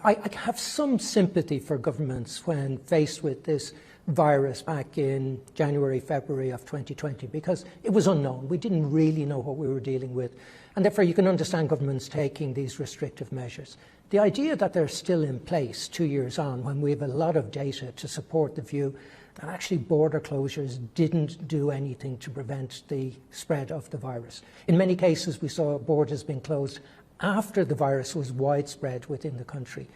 I have some sympathy for governments when faced with this virus back in January, February of 2020, because it was unknown. We didn't really know what we were dealing with. And therefore, you can understand governments taking these restrictive measures. The idea that they're still in place 2 years on, when we have a lot of data to support the view that actually border closures didn't do anything to prevent the spread of the virus. In many cases, we saw borders being closed after the virus was widespread within the country.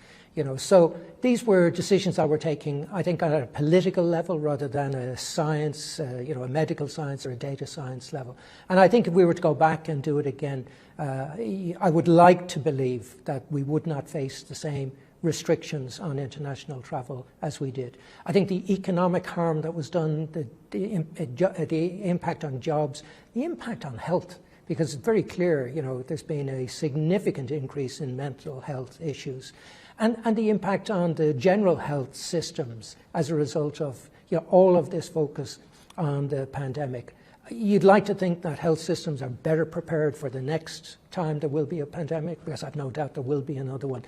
So these were decisions that were taken, I think, at a political level rather than a science, a medical science or a data science level. And I think if we were to go back and do it again, I would like to believe that we would not face the same restrictions on international travel as we did. I think the economic harm that was done, the impact on jobs, the impact on health, because it's very clear, there's been a significant increase in mental health issues, and the impact on the general health systems as a result of all of this focus on the pandemic. You'd like to think that health systems are better prepared for the next time there will be a pandemic, because I've no doubt there will be another one.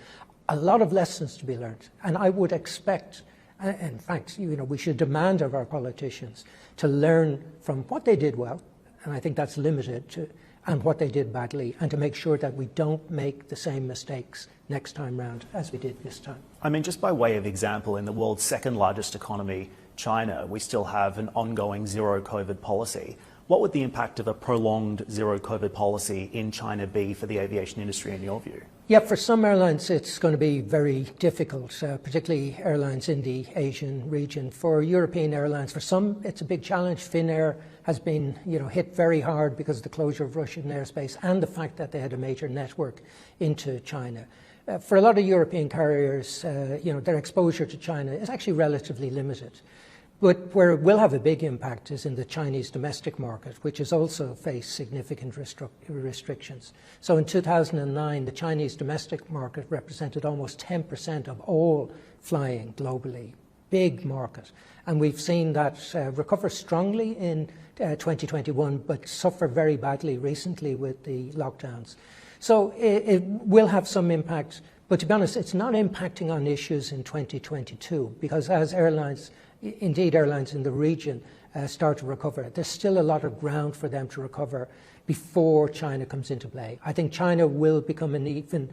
A lot of lessons to be learned, and I would expect, in fact, we should demand of our politicians to learn from what they did well, and I think that's limited, and what they did badly, and to make sure that we don't make the same mistakes next time round as we did this time. I mean, just by way of example, in the world's second largest economy, China, we still have an ongoing zero COVID policy. What would the impact of a prolonged zero COVID policy in China be for the aviation industry in your view? Yeah, for some airlines it's going to be very difficult, particularly airlines in the Asian region. For European airlines, for some it's a big challenge. Finnair has been hit very hard because of the closure of Russian airspace and the fact that they had a major network into China. For a lot of European carriers, their exposure to China is actually relatively limited. But where it will have a big impact is in the Chinese domestic market, which has also faced significant restrictions. So in 2009, the Chinese domestic market represented almost 10% of all flying globally. Big market. And we've seen that recover strongly in 2021, but suffer very badly recently with the lockdowns. So it will have some impact, but to be honest, it's not impacting on issues in 2022, because as airlines in the region start to recover, there's still a lot of ground for them to recover before China comes into play. I think China will become an even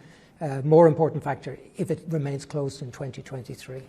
more important factor if it remains closed in 2023.